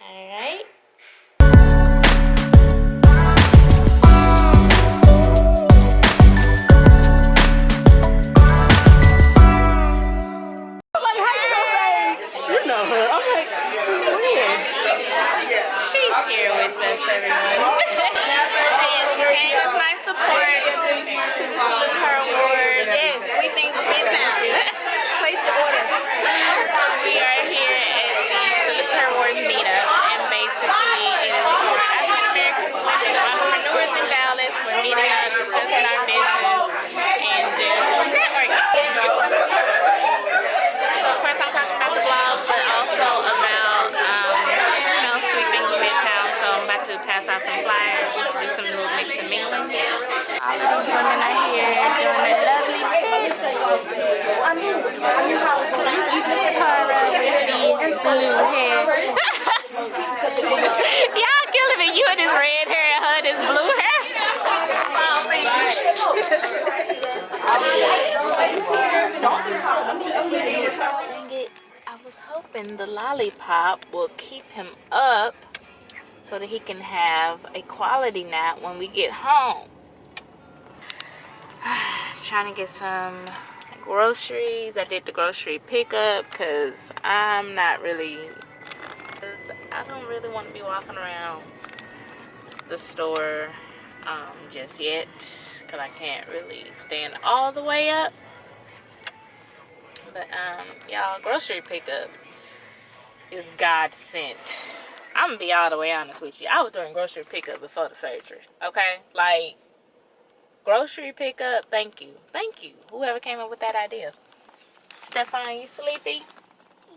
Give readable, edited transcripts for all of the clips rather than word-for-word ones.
Alright. You know her. I'm like, who is? She's here with us, everyone. She came with my support to salute her award. Yes, we think midtown. Place your order. We are here at the Salute Her Award meetup, and basically it is for African American women entrepreneurs in Dallas. We're meeting up, discussing our business, and just networking. So of course I'm talking about the blog, but also about sweet things in Midtown. So I'm about to pass out some flyers, do some little mix and mingling. All of these women are here doing their lovely things. Tara with the blue hair. Y'all killing me. You and this red hair and her this blue hair. Dang it. I was hoping the lollipop will keep him up so that he can have a quality nap when we get home. Trying to get some groceries. I did the grocery pickup because I don't really want to be walking around the store just yet because I can't really stand all the way up. But y'all, grocery pickup is God sent. I'm gonna be all the way honest with you. I was doing grocery pickup before the surgery. Okay, like grocery pickup. Thank you, whoever came up with that idea. Stefan, you sleepy?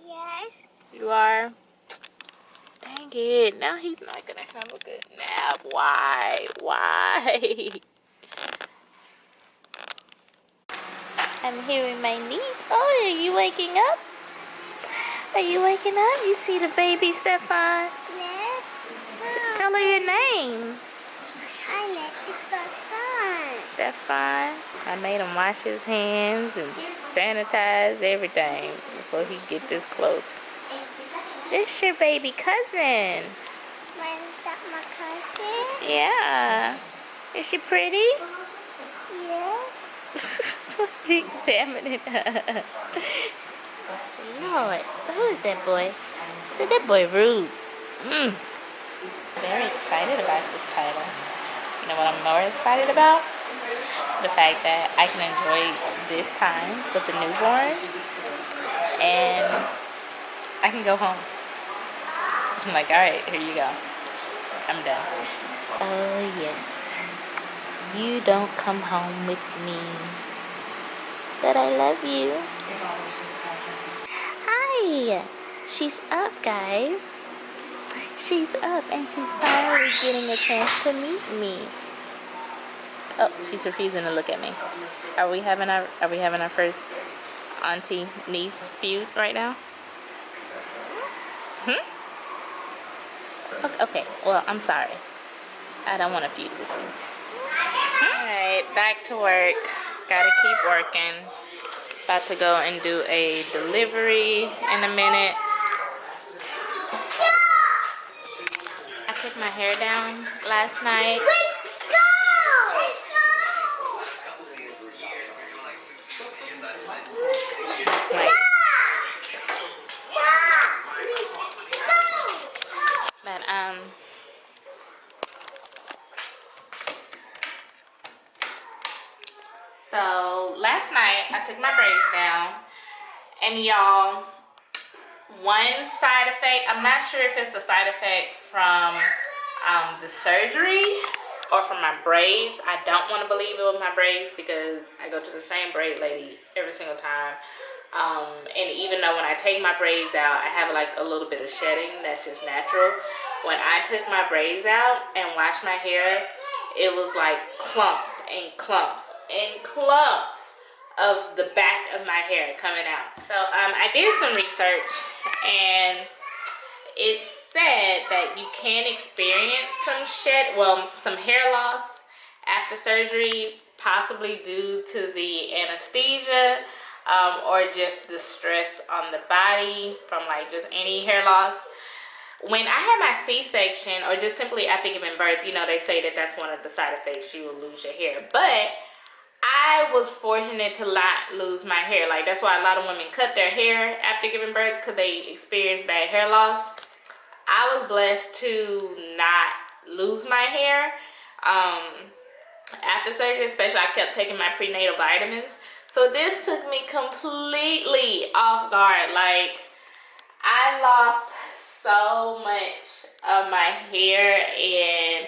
Yes. You are. Dang it! Now he's not gonna have a good nap. Why? I'm hearing my niece. Oh, are you waking up? You see the baby, Stefan? Yes. Tell her your name. I like it Stefan. I made him wash his hands and sanitize everything before he get this close. This your baby cousin. That my cousin? Yeah. Is she pretty? Yeah. Examining her. Lord, who is that boy? So that boy rude. Very excited about this title. You know what I'm more excited about? The fact that I can enjoy this time with the newborn and I can go home. I'm like, alright, here you go. I'm done. Oh yes. You don't come home with me. But I love you. Hi. She's up, guys. She's up and she's finally getting a chance to meet me. Oh, she's refusing to look at me. Are we having our first auntie niece feud right now? Okay, well, I'm sorry. I don't want to feud with you. Alright, back to work. Gotta keep working. About to go and do a delivery in a minute. I took my hair down last night. So last night I took my braids down, and y'all, one side effect, I'm not sure if it's a side effect from the surgery or from my braids. I don't want to believe it was my braids because I go to the same braid lady every single time. And even though when I take my braids out, I have like a little bit of shedding, that's just natural. When I took my braids out and washed my hair, it was like clumps and clumps and clumps of the back of my hair coming out. So I did some research, and it said that you can experience some hair loss after surgery, possibly due to the anesthesia, or just the stress on the body from like just any hair loss. when I had my C-section, or just simply after giving birth, you know, they say that that's one of the side effects. You will lose your hair. But I was fortunate to not lose my hair. Like, that's why a lot of women cut their hair after giving birth, because they experience bad hair loss. I was blessed to not lose my hair. After surgery, especially, I kept taking my prenatal vitamins. So this took me completely off guard. Like, I lost so much of my hair, and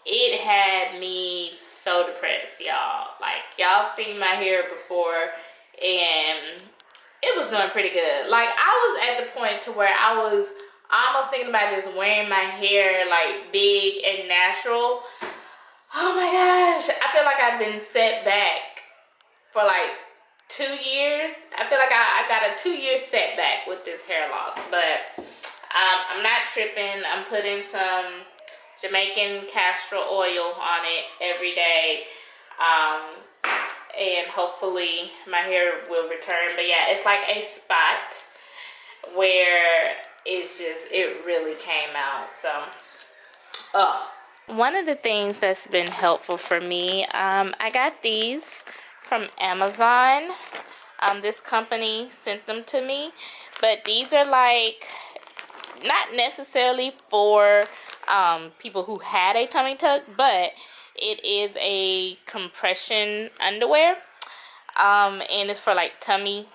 it had me so depressed, y'all. Like, y'all seen my hair before, and it was doing pretty good. Like, I was at the point to where I was almost thinking about just wearing my hair like big and natural. Oh my gosh, I feel like I've been set back for like 2 years. I feel like I got a 2-year setback with this hair loss, but I'm not tripping. I'm putting some Jamaican castor oil on it every day, and hopefully my hair will return. But yeah, it's like a spot where it really came out. So, one of the things that's been helpful for me, I got these from Amazon. This company sent them to me, but these are like not necessarily for people who had a tummy tuck, but it is a compression underwear, and it's for like tummy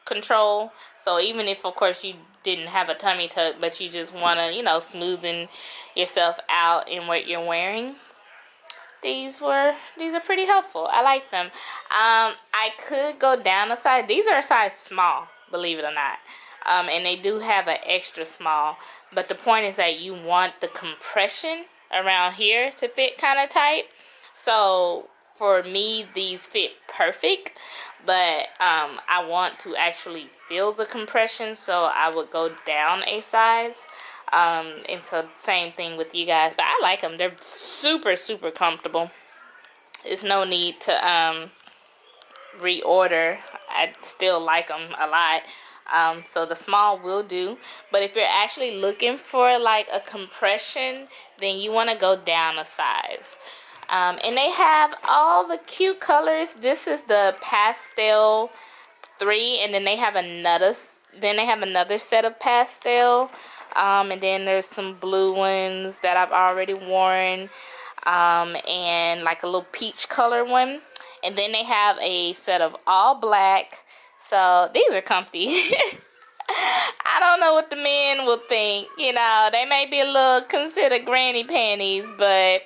control. So even if, of course, you didn't have a tummy tuck, but you just want to, you know, smoothen yourself out in what you're wearing, these are pretty helpful. I like them. I could go down a size. These are a size small, believe it or not. And they do have an extra small, but the point is that you want the compression around here to fit kind of tight. So for me, these fit perfect, but I want to actually feel the compression, so I would go down a size. And so same thing with you guys, but I like them. They're super, super comfortable. There's no need to reorder. I still like them a lot. So the small will do, but if you're actually looking for like a compression, then you want to go down a size. And they have all the cute colors. This is the pastel 3, and then they have another set of pastel, and then there's some blue ones that I've already worn, and like a little peach color one, and then they have a set of all black. So these are comfy. I don't know what the men will think. You know, they may be a little considered granny panties, but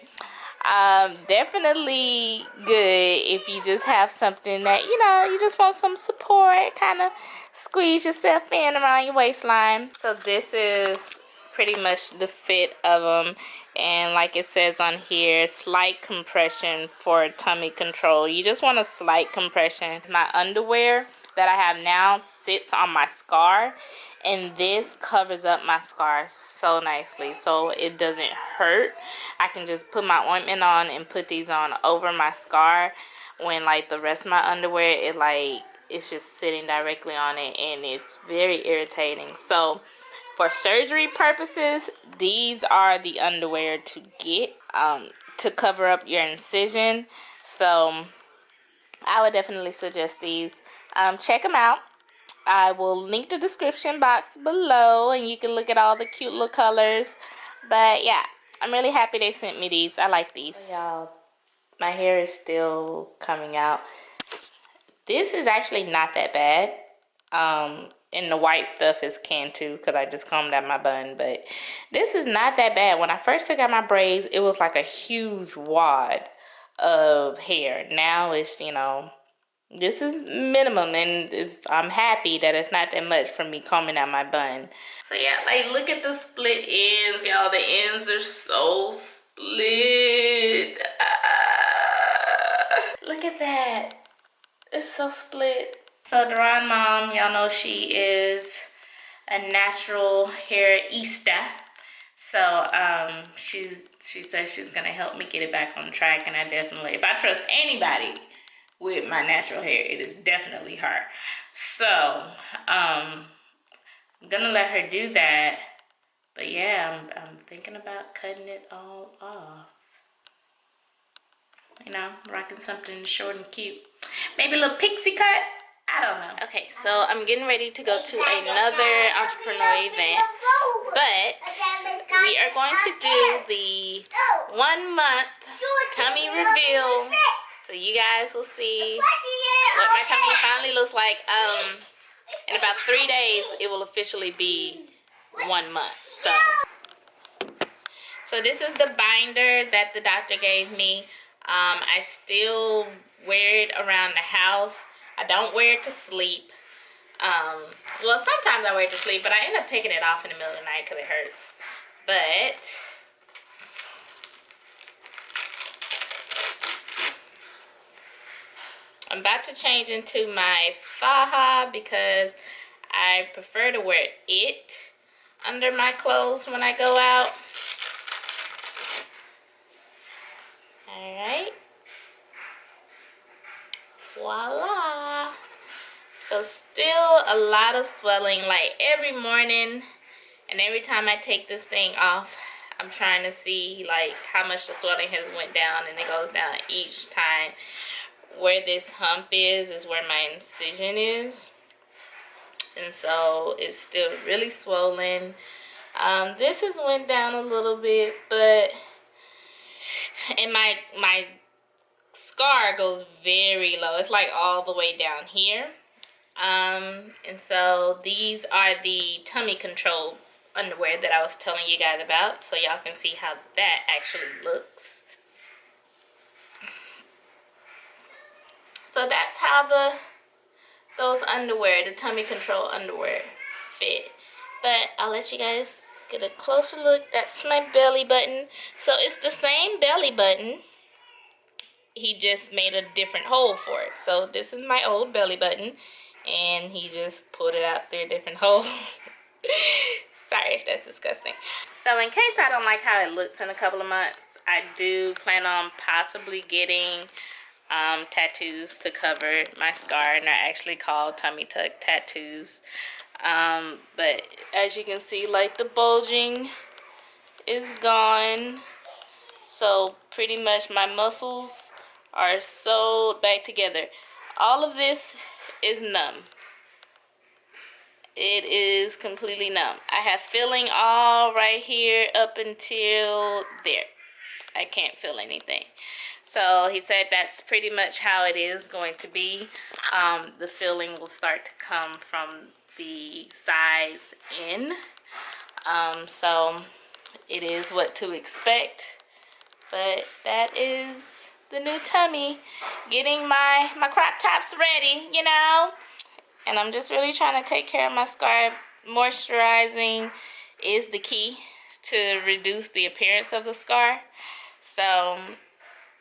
definitely good if you just have something that, you know, you just want some support, kind of squeeze yourself in around your waistline. So this is pretty much the fit of them, and like it says on here, slight compression for tummy control. You just want a slight compression. My underwear that I have now sits on my scar, and this covers up my scar so nicely, so it doesn't hurt. I can just put my ointment on and put these on over my scar, when like the rest of my underwear, it's just sitting directly on it, and it's very irritating. So for surgery purposes, these are the underwear to get to cover up your incision. So I would definitely suggest these. Check them out. I will link the description box below, and you can look at all the cute little colors. But yeah, I'm really happy they sent me these. I like these. Y'all, my hair is still coming out. This is actually not that bad. And the white stuff is canned too, because I just combed out my bun. But this is not that bad. When I first took out my braids, it was like a huge wad of hair. Now it's, you know, this is minimum, and I'm happy that it's not that much from me combing out my bun. So yeah, like, look at the split ends, y'all. The ends are so split. Look at that. It's so split. So Duran mom, y'all know she is a natural hairista. So she says she's gonna help me get it back on track, and I definitely, if I trust anybody with my natural hair, it is definitely her. So I'm gonna let her do that, But yeah, I'm thinking about cutting it all off. You know, rocking something short and cute. Maybe a little pixie cut. I don't know. Okay, so I'm getting ready to go to another entrepreneurial event. But we are going to do the 1 month tummy reveal. So you guys will see what my tummy finally looks like. In about 3 days, it will officially be 1 month. So this is the binder that the doctor gave me. I still wear it around the house. I don't wear it to sleep. Well, sometimes I wear it to sleep, but I end up taking it off in the middle of the night because it hurts. But I'm about to change into my faja because I prefer to wear it under my clothes when I go out. Alright. Voila. So still a lot of swelling, like every morning and every time I take this thing off, I'm trying to see like how much the swelling has went down, and it goes down each time. Where this hump is where my incision is, and so it's still really swollen. This has went down a little bit, but and my scar goes very low. It's like all the way down here. And so these are the tummy control underwear that I was telling you guys about, so y'all can see how that actually looks. So that's how those underwear, the tummy control underwear, fit. But I'll let you guys get a closer look. That's my belly button. So it's the same belly button. He just made a different hole for it. So this is my old belly button, and he just pulled it out through a different hole. Sorry if that's disgusting. So in case I don't like how it looks in a couple of months, I do plan on possibly getting tattoos to cover my scar, and they're actually called tummy tuck tattoos. But as you can see, like, the bulging is gone, so pretty much my muscles are sewed back together. All of this is numb. It is completely numb. I have feeling all right here up until there. I can't feel anything. So he said that's pretty much how it is going to be. The feeling will start to come from the sides in. So it is what to expect. But that is the new tummy. Getting my crop tops ready, you know. And I'm just really trying to take care of my scar. Moisturizing is the key to reduce the appearance of the scar. So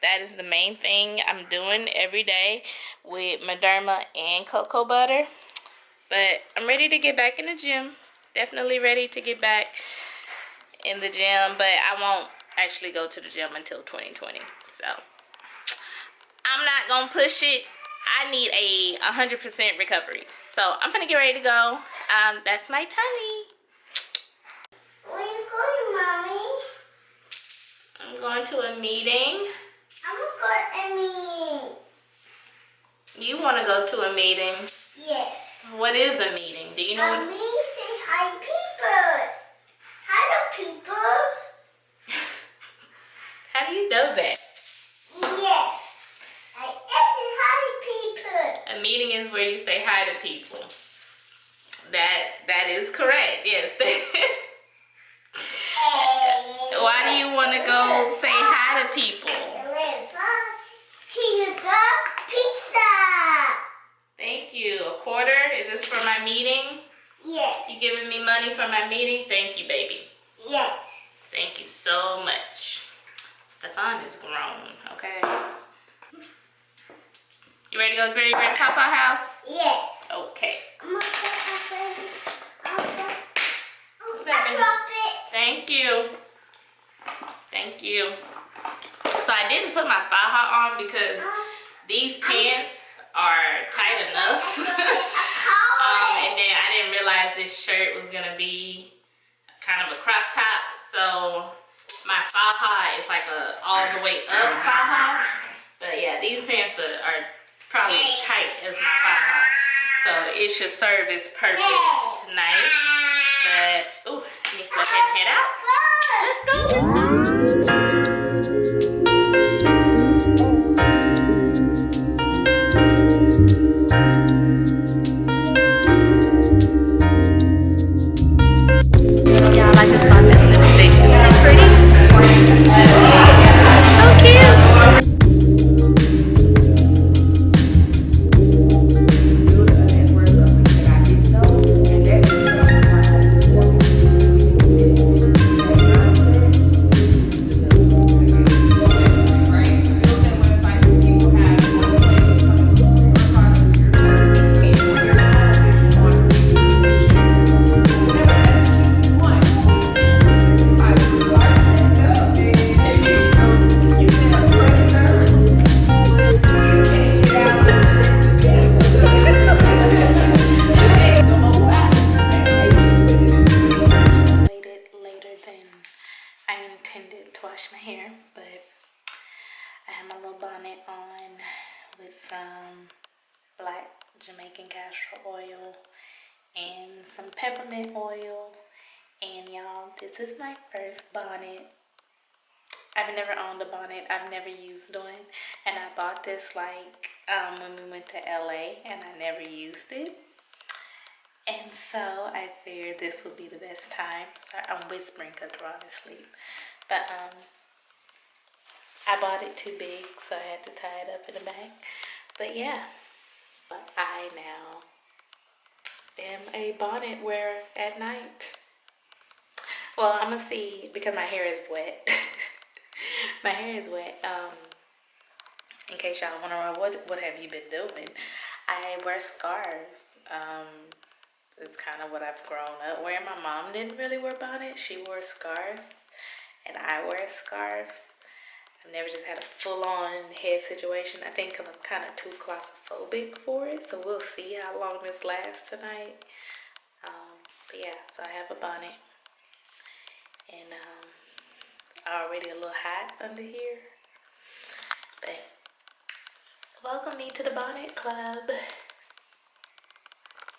that is the main thing I'm doing every day with Mederma and cocoa butter. But I'm ready to get back in the gym. Definitely ready to get back in the gym. But I won't actually go to the gym until 2020. So I'm not going to push it. I need a 100% recovery. So I'm gonna get ready to go. That's my tummy. Where are you going, Mommy? I'm going to a meeting. I'm going to a meeting. You want to go to a meeting? Yes. What is a meeting? Do you know what? A meeting say hi, peoples. Hello, peoples. How do you know that? Yes. I said hi, people. A meeting is where you say hi to people. That is correct. Yes. Why do you want to go say hi to people? Pizza. Thank you. $1 quarter. Is this for my meeting? Yes. You giving me money for my meeting? Thank you, baby. Yes. Thank you so much. Stefan is grown, okay? You ready to go to Great Papa house? Yes. Okay. I'm going to Baby. drop it. Thank you. Thank you. So I didn't put my faja on because these pants are tight enough. And then I didn't realize this shirt was gonna be kind of a crop top. So my faja is like a all the way up faja. But yeah, these pants are probably as tight as my faja. So it should serve its purpose tonight. But, ooh, let me go ahead and head out. Let's go, let's go. Y'all, I just bought this lipstick. Isn't it pretty? So cute. Later than I intended to wash my hair, but I have my little bonnet on with some black Jamaican castor oil and some peppermint oil. And y'all, this is my first bonnet. I've never owned a bonnet. I've never used one, and I bought this like when we went to LA, and I never used it. And so I figured this would be the best time. Sorry, I'm whispering because Ron is asleep. But I bought it too big, so I had to tie it up in the back. But yeah, I now am a bonnet wearer at night. Well, I'm gonna see, because my hair is wet. My hair is wet. In case y'all wonder what have you been doing, I wear scarves. It's kind of what I've grown up wearing. My mom didn't really wear bonnets. She wore scarves, and I wear scarves. I've never just had a full-on head situation. I think I'm kind of too claustrophobic for it, so we'll see how long this lasts tonight. But yeah, so I have a bonnet, and it's already a little hot under here. But welcome me to the bonnet club.